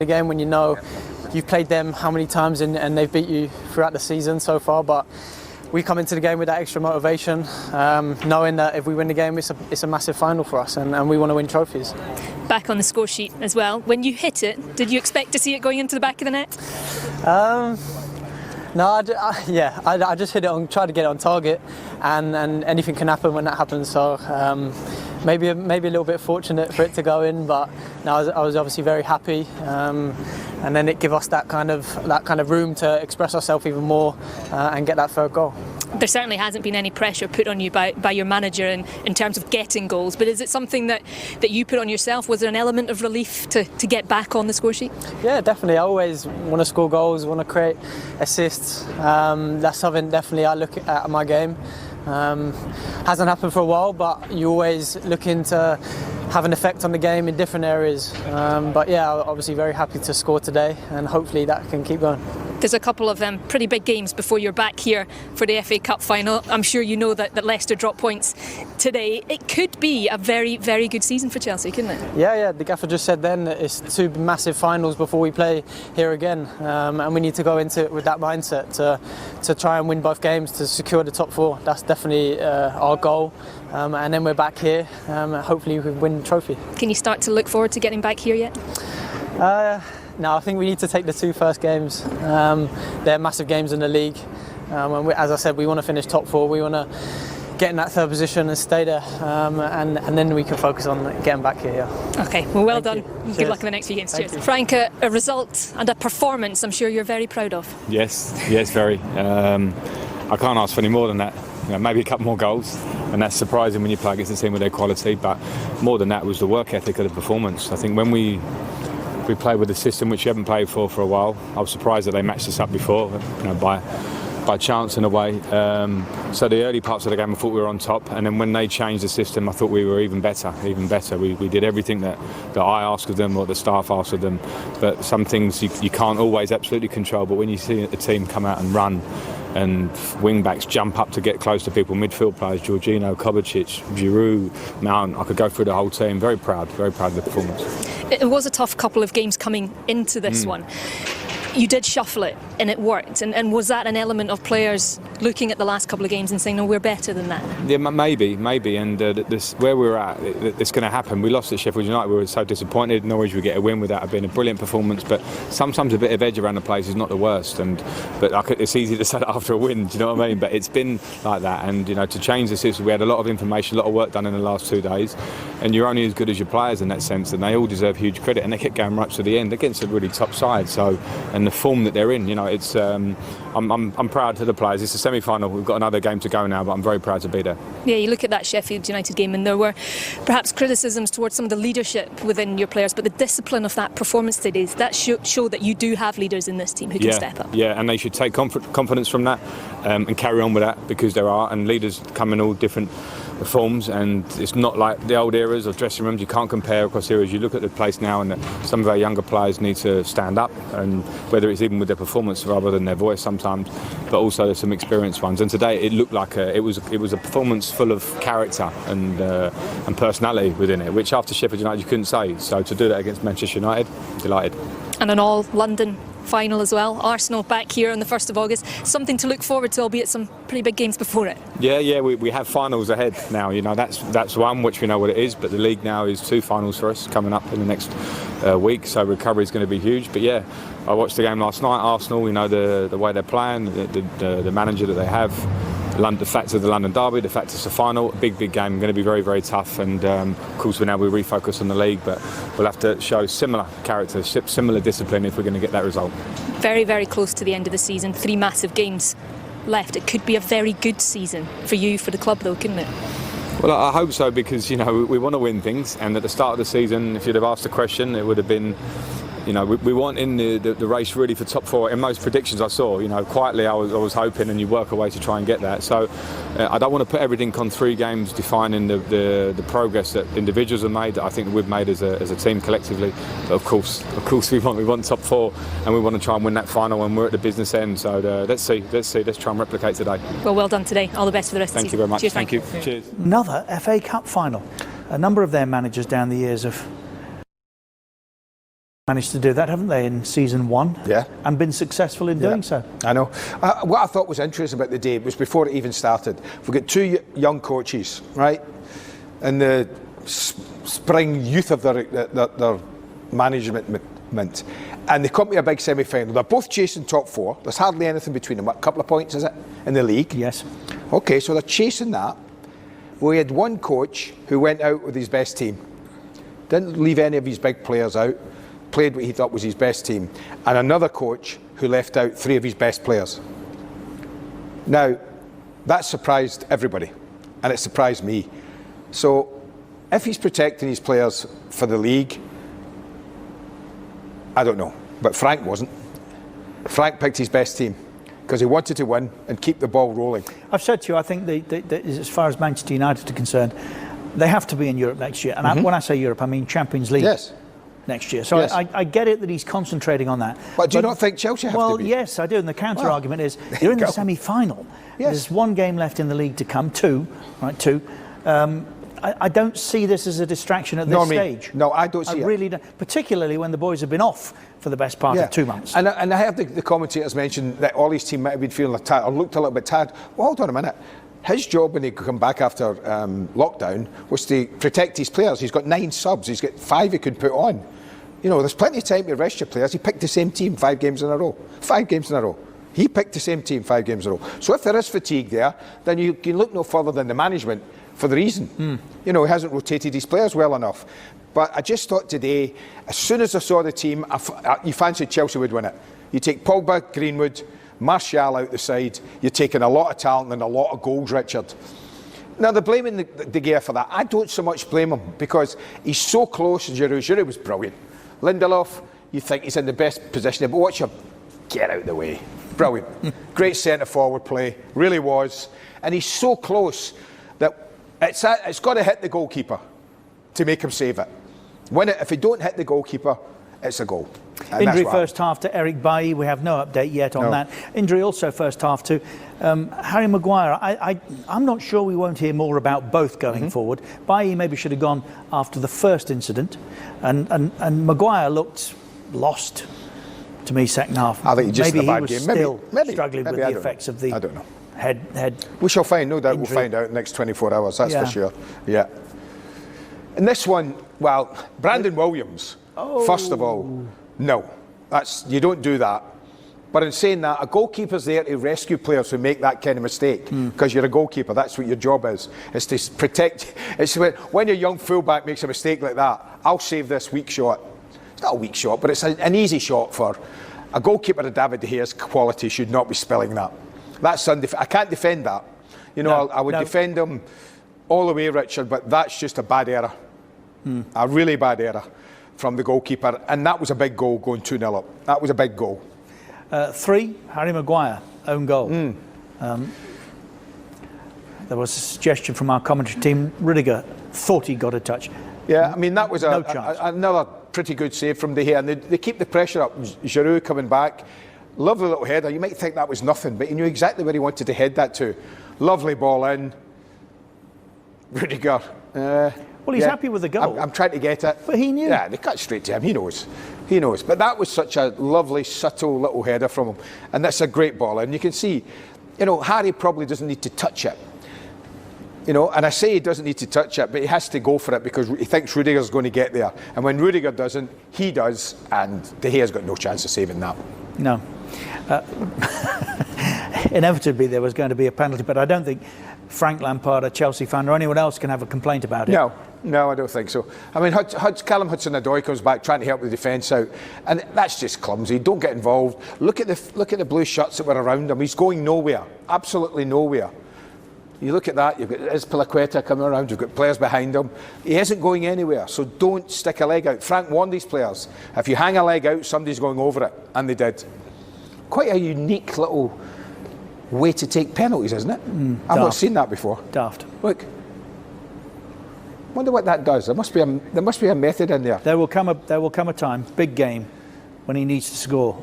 The game when you know you've played them how many times and they've beat you throughout the season so far, but we come into the game with that extra motivation, knowing that if we win the game, it's a massive final for us, and we want to win trophies. Back on the score sheet as well, when you hit it, did you expect to see it going into the back of the net? No, I just hit it tried to get it on target, and anything can happen when that happens. So maybe a little bit fortunate for it to go in, but no, I was obviously very happy, and then it gave us that kind of room to express ourselves even more and get that third goal. There certainly hasn't been any pressure put on you by your manager in terms of getting goals, but is it something that you put on yourself? Was there an element of relief to get back on the score sheet? Yeah, definitely. I always want to score goals, want to create assists. That's something definitely I look at my game. Hasn't happened for a while, but you always looking to have an effect on the game in different areas. But yeah, obviously very happy to score today, and hopefully that can keep going. There's a couple of pretty big games before you're back here for the FA Cup final. I'm sure you know that Leicester dropped points today. It could be a very, very good season for Chelsea, couldn't it? Yeah. The gaffer just said then that it's two massive finals before we play here again, and we need to go into it with that mindset to try and win both games to secure the top four. That's definitely our goal, and then we're back here. Hopefully we win the trophy. Can you start to look forward to getting back here yet? No, I think we need to take the two first games. They're massive games in the league. And as I said, we want to finish top four. We want to get in that third position and stay there, and then we can focus on getting back here. Yeah. Okay, well done. Good Cheers. Luck in the next few games. Cheers. Frank, a result and a performance I'm sure you're very proud of. Yes, very. I can't ask for any more than that. Maybe a couple more goals, and that's surprising when you play against a team with their quality, but more than that was the work ethic of the performance. I think when we played with a system which we haven't played for a while, I was surprised that they matched us up before, by chance in a way. So the early parts of the game I thought we were on top, and then when they changed the system I thought we were even better. We did everything that I asked of them or the staff asked of them, but some things you can't always absolutely control. But when you see the team come out and run, and wing backs jump up to get close to people, midfield players, Jorginho, Kovacic, Giroud, Mount, I could go through the whole team. Very proud of the performance. It was a tough couple of games coming into this one. You did shuffle it and it worked, and was that an element of players looking at the last couple of games and saying, no, we're better than that? Yeah, maybe, and this where we're at, it's going to happen. We lost at Sheffield United, we were so disappointed. Norwich would get a win without it being a brilliant performance, but sometimes a bit of edge around the place is not the worst, but it's easy to say that after a win, do you know what I mean? But it's been like that, and to change the system, we had a lot of information, a lot of work done in the last 2 days, and you're only as good as your players in that sense, and they all deserve huge credit, and they kept going right to the end against a really top side. And the form that they're in, it's I'm proud of the players. It's a semi-final. We've got another game to go now, but I'm very proud to be there. Yeah, you look at that Sheffield United game, and there were perhaps criticisms towards some of the leadership within your players, but the discipline of that performance today, that show that you do have leaders in this team who can step up. Yeah, and they should take confidence from that and carry on with that, because there are, and leaders come in all different forms, and it's not like the old eras of dressing rooms. You can't compare across eras. You look at the place now, and some of our younger players need to stand up, and whether it's even with their performance rather than their voice sometimes, but also there's some experienced ones. And today it looked like it was a performance full of character and personality within it, which after Sheffield United you couldn't say. So to do that against Manchester United, delighted. And an all London final as well. Arsenal back here on the 1st of August. Something to look forward to, albeit some pretty big games before it. Yeah, we have finals ahead now. That's one which we know what it is, but the league now is 2 finals for us coming up in the next week. So recovery is going to be huge. But yeah, I watched the game last night. Arsenal, the way they're playing, the manager that they have. The fact of the London derby, the fact it's a final, a big game, going to be very, very tough, and of course we refocus on the league, but we'll have to show similar character, similar discipline if we're going to get that result. Very, very close to the end of the season, 3 massive games left. It could be a very good season for you, for the club though, couldn't it? Well, I hope so, because we want to win things, and at the start of the season, if you'd have asked the question, it would have been, we weren't in the race really for top 4 in most predictions I saw. Quietly I was hoping, and you work away to try and get that. So I don't want to put everything on 3 games defining the progress that individuals have made, that I think that we've made as a team collectively. But of course we want top 4, and we want to try and win that final, and we're at the business end. So let's see, let's try and replicate today. Well done today. All the best for the rest of the season. Thank you very much. Cheers, Thank you. Cheers. Another FA Cup final. A number of their managers down the years have managed to do that, haven't they, in season 1? Yeah. And been successful in doing so. I know. What I thought was interesting about the day was before it even started, we've got 2 young coaches, right? In the spring youth of their management. And they come to a big semi-final. They're both chasing top 4. There's hardly anything between them. A couple of points, is it, in the league? Yes. Okay, so they're chasing that. We had one coach who went out with his best team. Didn't leave any of his big players out. Played what he thought was his best team. And another coach who left out 3 of his best players. Now, that surprised everybody. And it surprised me. So, if he's protecting his players for the league, I don't know. But Frank wasn't. Frank picked his best team because he wanted to win and keep the ball rolling. I've said to you, I think as far as Manchester United are concerned, they have to be in Europe next year. And when I say Europe, I mean Champions League next year. So Yes. I get it that he's concentrating on that. But do you not think Chelsea have to be? Well, yes, I do. And the counter-argument is you're in the semi-final. Yes. There's 1 game left in the league to come, 2. I don't see this as a distraction at this stage. No, I don't see it. I really don't, particularly when the boys have been off for the best part of 2 months. And I heard the commentators mention that all his team might have been feeling tired or looked a little bit tired. Well, hold on a minute. His job when he come back after lockdown was to protect his players. He's got 9 subs. He's got 5 he could put on. You know, there's plenty of time to rest your players. He picked the same team 5 games in a row. 5 games in a row. He picked the same team 5 games in a row. So if there is fatigue there, then you can look no further than the management for the reason. You know, he hasn't rotated his players well enough. But I just thought today, as soon as I saw the team, you fancied Chelsea would win it. You take Pogba, Greenwood, Martial out the side, you're taking a lot of talent and a lot of goals, Richard. Now, they're blaming De Gea for that. I don't so much blame him because he's so close to Giroud. Giroud was brilliant. Lindelof, you think he's in the best position, but watch him get out of the way. Brilliant. Great centre-forward play, really was. And he's so close that it's got to hit the goalkeeper to make him save it. If he don't hit the goalkeeper, it's a goal. And injury first half to Eric Bailly. We have no update yet on that. Injury also first half to Harry Maguire. I'm not sure we won't hear more about both going forward. Bailly maybe should have gone after the first incident. And Maguire looked lost to me second half. I think he just maybe had a bad he was game. still Maybe, struggling with the effects of the I don't know. head. We shall find, no doubt injury. we'll find out in the next 24 hours, that's for sure. Yeah. And this one, well, Brandon Williams, first of all, no. You don't do that. But in saying that, a goalkeeper's there to rescue players who make that kind of mistake. Because you're a goalkeeper, that's what your job is to protect. It's when your young fullback makes a mistake like that, I'll save this weak shot. It's not a weak shot, but it's an easy shot for a goalkeeper of David De Gea's quality should not be spilling that. That's I can't defend that. You know, I would defend him all the way, Richard, but that's just a bad error. A really bad error from the goalkeeper. And that was a big goal going 2-0 up. That was a big goal. 3, Harry Maguire, own goal. There was a suggestion from our commentary team, Rudiger thought he got a touch. Yeah, I mean, that was No chance. another pretty good save from De Gea. And they keep the pressure up. Giroud coming back. Lovely little header. You might think that was nothing, but he knew exactly where he wanted to head that to. Lovely ball in. Rudiger. Well, he's happy with the goal. I'm trying to get it. But he knew. Yeah, they cut straight to him. He knows. He knows. But that was such a lovely, subtle little header from him. And that's a great ball. And you can see, you know, Harry probably doesn't need to touch it. You know, and I say he doesn't need to touch it, but he has to go for it because he thinks Rudiger's going to get there. And when Rudiger doesn't, he does. And De Gea's got no chance of saving that. No. Inevitably, there was going to be a penalty, but I don't think Frank Lampard, a Chelsea fan, or anyone else can have a complaint about it. No, I don't think so. I mean, Callum Hudson-Odoi comes back trying to help the defence out, and that's just clumsy. Don't get involved. Look at the blue shirts that were around him. He's going nowhere, absolutely nowhere. You look at that. You've got Azpilicueta coming around. You've got players behind him. He isn't going anywhere. So don't stick a leg out. Frank warned these players. If you hang a leg out, somebody's going over it, and they did. Quite a unique little way to take penalties, isn't it? I've not seen that before. Daft. Look. Wonder what that does. There must be a method in there. There will come a time, big game, when he needs to score.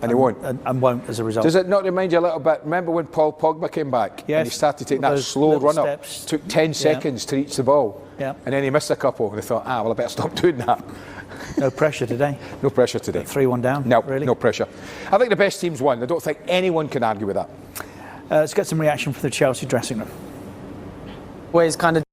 And he won't. And won't as a result. Does it not remind you a little bit? Remember when Paul Pogba came back? Yes. And he started taking that slow run up. Took 10 seconds to reach the ball. Yeah. And then he missed a couple. And they thought, well, I better stop doing that. No pressure today. No pressure today. 3-1 down. No, really. no pressure. I think the best team's won. I don't think anyone can argue with that. Let's get some reaction from the Chelsea dressing room. Always kind of